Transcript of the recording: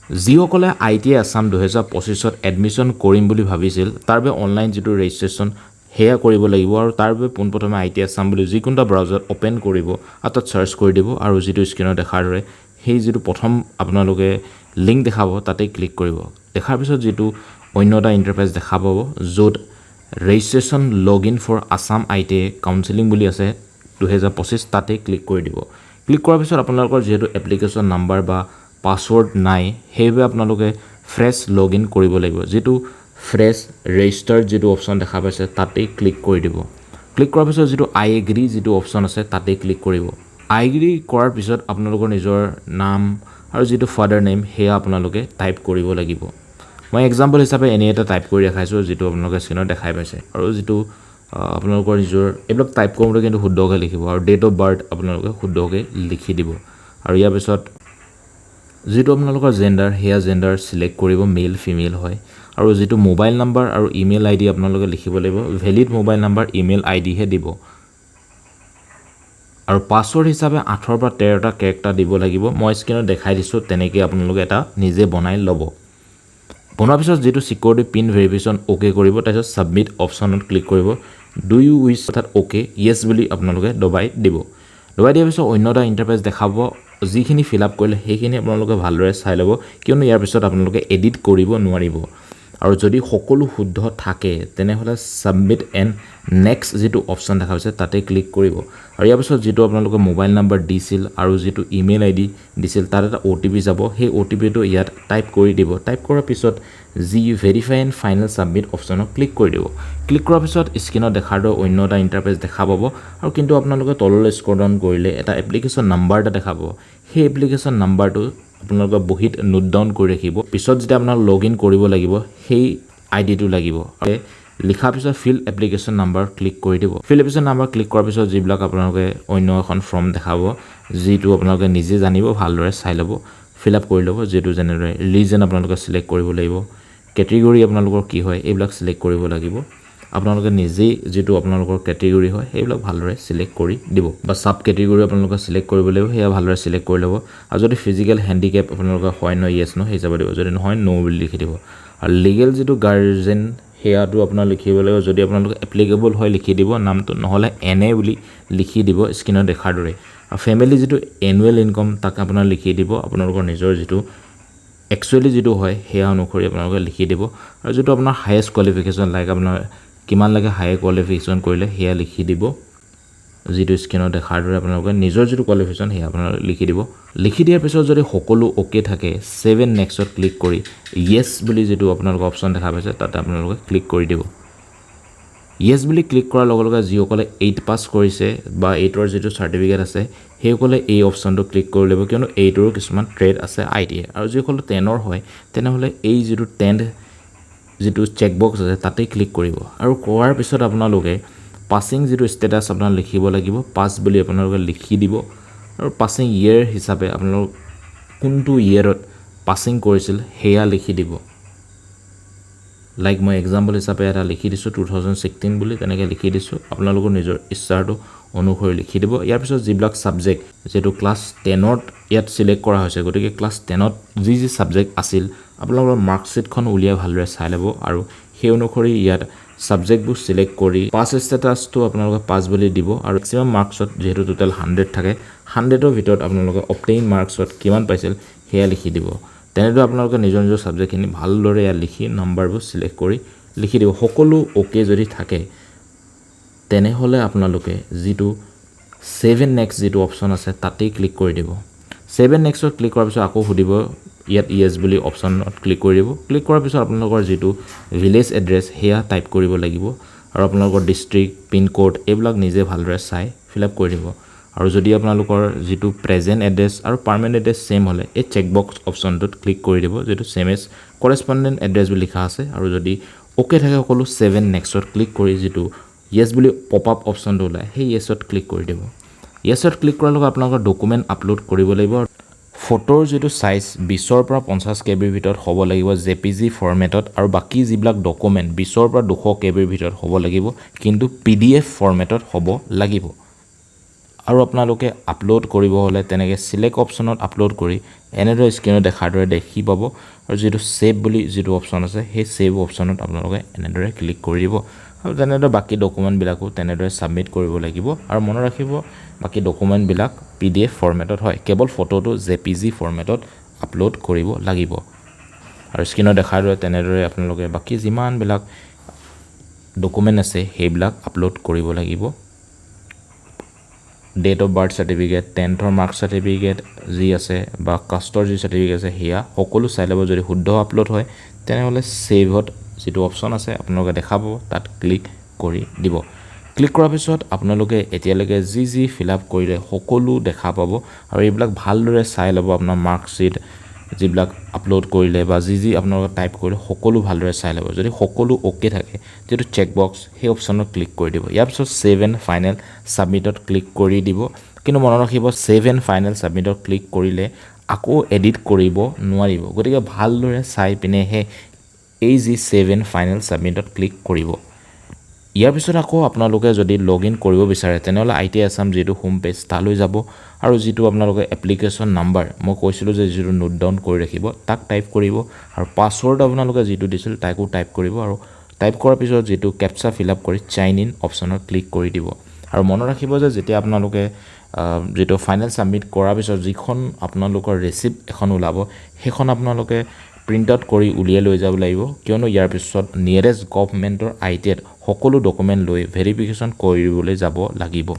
যিসকলে ITI Assam 2025ত admission কৰিম বুলি ভাবিছিল তাৰ বাবে অনলাইন যেটো ৰেজিষ্ট্ৰেচন হেয়া কৰিব লাগিব আৰু তাৰ বাবে পোনপ্ৰথমে ITI Assam বুলি যিকোনটা ব্ৰাউজাৰ ওপেন কৰিব আৰু তাত সাৰ্চ কৰি দিব আৰু যেটো স্ক্ৰিনত দেখাৰ দৰে সেই যেটো প্ৰথম আপোনালোকে লিংক দেখাব তাতে ক্লিক কৰিব দেখাৰ পিছত যেটো অন্যটা ইন্টাৰফেস দেখা পাব য'ত registration login for Assam ITI counselling বুলি আছে 2025 তাতে ক্লিক কৰি দিব ক্লিক কৰাৰ পিছত আপোনালোকৰ যেটো এপ্লিকেশন নাম্বাৰ বা পাসওয়াৰ্ড নাই হেবে আপোনালোকে ফ্ৰেশ লগইন কৰিব লাগিব যেটো ফ্ৰেশ ৰেজিষ্টাৰ যেটো অপচন দেখা পাইছে তাতে ক্লিক কৰি দিব ক্লিক কৰাৰ পিছত যেটো আই এগ্ৰি যেটো অপচন আছে তাতে ক্লিক কৰিব আই এগ্ৰি কৰাৰ পিছত আপোনালোকৰ নিজৰ নাম আৰু যেটো ফাদাৰ নেম হেয়া আপোনালোকে টাইপ কৰিব লাগিব মই এক্সাম্পল হিচাপে এনে এটা টাইপ কৰি দেখাইছো যেটো আপোনালোকে স্ক্ৰিনত দেখাই পাইছে আৰু যেটো আপোনালোকৰ নিজৰ এইবিলাক টাইপ কৰোঁতে কিন্তু শুদ্ধকৈ লিখিব আৰু ডেট অফ বাৰ্থ আপোনালোকে শুদ্ধকৈ লিখি দিব আৰু ইয়াৰ পিছত যেটো আপোনালোকৰ জেন্ডাৰ হেয়া জেন্ডাৰ সিলেক্ট কৰিব মেল ফিমেল হয় আৰু যেটো মোবাইল নাম্বাৰ আৰু ইমেইল আইডি আপোনালোকে লিখিব লাগিব valid mobile number email ID হে দিব আৰু পাসওয়াৰ্ড হিচাপে 8 পৰা 13টা ক্যাৰেক্টাৰ দিব লাগিব মই স্ক্ৰিনত দেখাই দিছো তেনেকৈ আপোনালোকে এটা নিজে বনাই ল'ব বনোৱাৰ পিছত যেটো সিকিউৰিটি পিন ভেৰিফিকেশন ওকে কৰিব তাৰপিছত সাবমিট অপচনত ক্লিক কৰিব ডু ইউ উইশ অৰ্থাৎ ওকে ইয়েস বুলি আপোনালোকে দবাই দিব দবাই দিয়াৰ পিছত অন্যটা ইন্টাৰফেস দেখাব যিখিনি ফিল আপ কৰিলে সেইখিনি আপোনালোকে ভালদৰে চাই ল'ব কিয়নো ইয়াৰ পিছত আপোনালোকে এডিট কৰিব নোৱাৰিব আৰু যদি সকলো শুদ্ধ থাকে তেনেহলে সাবমিট এণ্ড নেক্সট যেটো অপচন দেখা পাইছে তাতে ক্লিক কৰিব আৰু ইয়াৰ পিছত যেটো আপোনালোকে মোবাইল নাম্বাৰ দিছিল আৰু যেটো ইমেইল আইডি দিছিল তাৰ এটা ওটিপি যাব সেই ওটিপিটো ইয়াত টাইপ কৰি দিব টাইপ কৰাৰ পিছত জি ভেৰিফাই এণ্ড ফাইনেল সাবমিট অপচনত ক্লিক কৰি দিব ক্লিক কৰাৰ পিছত স্ক্ৰিনত দেখাৰ দৰে অন্য এটা ইন্টাৰফেস দেখা পাব আৰু কিন্তু আপোনালোকে তললৈ স্ক্ৰল ডাউন কৰিলে এটা এপ্লিকেশন নাম্বাৰ এটা দেখাব সেই এপ্লিকেশন নাম্বাৰটো আপোনালোকে বহিত নোট ডাউন কৰি ৰাখিব পিছত যেতিয়া আপোনালোক লগইন কৰিব লাগিব সেই আইডিটো লাগিব লিখা পিছত ফিল এপ্লিকেশন নাম্বাৰ ক্লিক কৰি দিব ফিল এপ্লিকেশন নাম্বাৰ ক্লিক কৰাৰ পিছত যিবিলাক আপোনালোকে অন্য এখন ফৰ্ম দেখাব যেটো আপোনালোকে নিজে জানিব ভালদৰে চাই ল'ব ফিল আপ কৰি ল'ব যেটো জেনেৰে ৰিজন আপোনালোকে সিলেক্ট কৰিব লাগিব কেটেগৰী আপোনালোকৰ কি হয় এইবিলাক সিলেক্ট কৰিব লাগিব আপোনালোকে নিজে যেটো আপোনালোকৰ কেটেগৰী হয় এইবিলাক ভালদৰে সিলেক্ট কৰি দিব বা সাব কেটেগৰী আপোনালোকে সিলেক্ট কৰিব লাগিব হেয়া ভালদৰে সিলেক্ট কৰি ল'ব আৰু যদি ফিজিক্যাল হ্যান্ডিক্যাপ আপোনালোকৰ হয় ন ইয়েস ন হিচাপে দিব যদি নহয় নো বুলি লিখি দিব আৰু লিগেল যেটো গাৰ্জেন হেয়াটো আপোনাৰ লিখিব লাগিব যদি আপোনালোকে এপ্লিকেবল হয় লিখি দিব নামটো নহলে এনে বুলি লিখি দিব স্ক্ৰিনত দেখাৰ দৰে আৰু ফ্যামিলি যেটো এনুৱেল ইনকাম তাক আপোনাৰ লিখি দিব আপোনালোকৰ নিজৰ যেটো একচুয়ালি যেটো হয় হেয়া অনুসৰি আপোনালোকে লিখি দিব আৰু যেটো আপোনাৰ হাইয়েষ্ট কোৱালিফিকেশন লাইক আপোনাৰ কিমান লাগে হাই কোৱালিফিকেশন কৰিলে হেয়া লিখি দিব যেটো স্ক্ৰিনত দেখাৰ দৰে আপোনালোকে নিজৰ যেটো কোৱালিফিকেশন হেয়া আপোনালোকে লিখি দিব লিখি দিয়াৰ পিছত যদি সকলো ওকে থাকে 7 নেক্সটত ক্লিক কৰি ইয়েস বুলি যেটো আপোনালোকৰ অপচন দেখা পাইছে তাতে আপোনালোকে ক্লিক কৰি দিব ইয়েস বুলি ক্লিক কৰাৰ লগে লগে যিসকলে 8 পাস কৰিছে বা 8ৰ যেটো সাৰ্টিফিকেট আছে হেসকলে এই অপচনটো ক্লিক কৰি ল'ব কিয়নো 8ৰ কিছুমান ট্ৰেড আছে ITI আৰু যিসকলে 10ৰ হয় তেনেহলে এই যেটো 10th যেটো চেক বক্স আছে তাতে ক্লিক কৰিব আৰু কৰাৰ পিছত আপোনালোকে পাসিং যেটো ষ্টেটাস আপোনাৰ লিখিব লাগিব পাস বুলি আপোনালোকে লিখি দিব আৰু পাসিং ইয়াৰ হিচাপে আপোনালোক কোনটো ইয়াৰত পাসিং কৰিছিল হেয়া লিখি দিব লাইক মই এক্সাম্পল হিচাপে এটা লিখি দিছো 2016 বুলি তেনেকৈ লিখি দিছো আপোনালোকৰ নিজৰ ইচ্ছাটো অনুসৰি লিখি দিব ইয়াৰ পিছত যিবিলাক সাবজেক্ট যেটো ক্লাছ 10ত ইয়াত সিলেক্ট কৰা হৈছে গতিকে ক্লাছ 10ত যি সাবজেক্ট আছিল আপোনালোকৰ মাৰ্কশিটখন উলিয়াই ভালদৰে চাই ল'ব আৰু সেই অনুসৰি ইয়াত সাবজেক্টবোৰ সিলেক্ট কৰি পাস ষ্টেটাসটো আপোনালোকে পাস বুলি দিব আৰু ম্যাক্সিমাম মাৰ্কছত যেহেতু টোটাল 100 থাকে 100ৰ ভিতৰত আপোনালোকে অবটেইন মাৰ্কছত কিমান পাইছিল হেয়া লিখি দিব তেনেদৰে আপোনালোকে নিজৰ নিজৰ সাবজেক্টখিনি ভালদৰে ইয়াত লিখি নাম্বাৰবোৰ সিলেক্ট কৰি লিখি দিব সকলো ওকে যদি থাকে তেনেহলে আপোনালোকে যেটো 7 নেক্সট যেটো অপচন আছে তাতে ক্লিক কৰি দিব 7 নেক্সটত ক্লিক কৰাৰ পিছত আকৌ সুধিব ইয়াত ইয়েস বুলি অপচনত ক্লিক কৰি দিব ক্লিক কৰাৰ পিছত আপোনালোকৰ যেটো ভিলেজ এড্ৰেছ হেয়া টাইপ কৰিব লাগিব আৰু আপোনালোকৰ ডিস্ট্ৰিক্ট পিন কোড এইবিলাক নিজে ভালদৰে চাই ফিল আপ কৰি দিব আৰু যদি আপোনালোকৰ যেটো প্ৰেজেন্ট এড্ৰেছ আৰু পাৰ্মানেন্ট এড্ৰেছ সেম হলে এই চেক বক্স অপচনটোত ক্লিক কৰি দিব যেটো সেম এজ কৰেসপন্ডেন্ট এড্ৰেছ বুলি লিখা আছে আৰু যদি ওকে থাকে সকলো 7 নেক্সটত ক্লিক কৰি যেটো ইয়েস বুলি পপ আপ অপচনটো ওলাই সেই ইয়েসত ক্লিক কৰি দিব ইয়েসত ক্লিক কৰাৰ লগে আপোনালোকৰ ডকুমেন্ট আপলোড কৰিব লাগিব ফটোৰ যেটো সাইজ 20 পৰা 50 কেবিৰ ভিতৰত হ'ব লাগিব জেপিজি ফৰমেটত আৰু বাকি যিবিলাক ডকুমেন্ট 20 পৰা 200 কেবিৰ ভিতৰত হ'ব লাগিব কিন্তু পিডিএফ ফৰমেটত হ'ব লাগিব আৰু আপোনালোকে আপলোড কৰিব হ'লে তেনেকৈ চিলেক্ট অপশ্যনত আপলোড কৰি এনেদৰে স্ক্ৰীনত দেখাৰ দৰে দেখি পাব আৰু যিটো ছেভ বুলি যিটো অপশ্যন আছে সেই ছেভ অপশ্যনত আপোনালোকে এনেদৰে ক্লিক কৰি দিব আৰু তেনেদৰে বাকী ডকুমেণ্টবিলাকো তেনেদৰে ছাবমিট কৰিব লাগিব আৰু মনত ৰাখিব বাকী ডকুমেণ্টবিলাক PDF ফৰ্মেটত হয় কেৱল ফটোটো JPG ফৰ্মেটত আপলোড কৰিব লাগিব আৰু স্ক্ৰীনত দেখাৰ দৰে তেনেদৰে আপোনালোকে বাকী যিমানবিলাক ডকুমেণ্ট আছে সেইবিলাক আপলোড কৰিব লাগিব date of birth certificate 10th mark certificate যি আছে বা কাষ্টৰ যি চাৰ্টিফিকেট আছে সেয়া সকলো চাই ল'ব যদি শুদ্ধ আপলোড হয় তেনেহ'লে ছেভত যিটো অপশ্যন আছে আপোনালোকে দেখা পাব তাত ক্লিক কৰি দিব ক্লিক কৰাৰ পিছত আপোনালোকে এতিয়ালৈকে যি ফিল আপ কৰিলে সকলো দেখা পাব আৰু এইবিলাক ভালদৰে চাই ল'ব আপোনাৰ মাৰ্কশ্বিট যিবিলাক আপলোড কৰিলে বা যি আপোনালোকে টাইপ কৰিলে সকলো ভালদৰে চাই ল'ব যদি সকলো অ'কে থাকে যিটো চেক বক্স সেই অপশ্যনত ক্লিক কৰি দিব ইয়াৰ পিছত ছেভ এণ্ড ফাইনেল ছাবমিটত ক্লিক কৰি দিব কিন্তু মনত ৰাখিব ছেভ এণ্ড ফাইনেল ছাবমিটত ক্লিক কৰিলে আকৌ এডিট কৰিব নোৱাৰিব গতিকে ভালদৰে চাই পিনেহে এই যি ছেভ এণ্ড ফাইনেল ছাবমিটত ক্লিক কৰিব ইয়াৰ পিছত আকৌ আপোনালোকে যদি লগ ইন কৰিব বিচাৰে তেনেহ'লে ITI Assam যিটো হোম পেজ তালৈ যাব আৰু যিটো আপোনালোকে এপ্লিকেশ্যন নাম্বাৰ মই কৈছিলোঁ যে যিটো নোট ডাউন কৰি ৰাখিব তাক টাইপ কৰিব আৰু পাছৱৰ্ড আপোনালোকে যিটো দিছিল তাকো টাইপ কৰিব আৰু টাইপ কৰাৰ পিছত যিটো কেপচা ফিল আপ কৰি চাইন ইন অপশ্যনত ক্লিক কৰি দিব আৰু মনত ৰাখিব যে যেতিয়া আপোনালোকে যেটো ফাইনেল সাবমিট কৰাৰ পিছত যিখন আপোনালোকৰ ৰিসিপ্ট এখন ওলাব সেইখন আপোনালোকে প্ৰিন্ট আউট কৰি উলিয়াই লৈ যাব লাগিব কিয়নো ইয়াৰ পিছত নিয়াৰেষ্ট গভৰ্নমেন্টৰ ITI সকলো ডকুমেন্ট লৈ ভেৰিফিকেশন কৰিবলৈ যাব লাগিব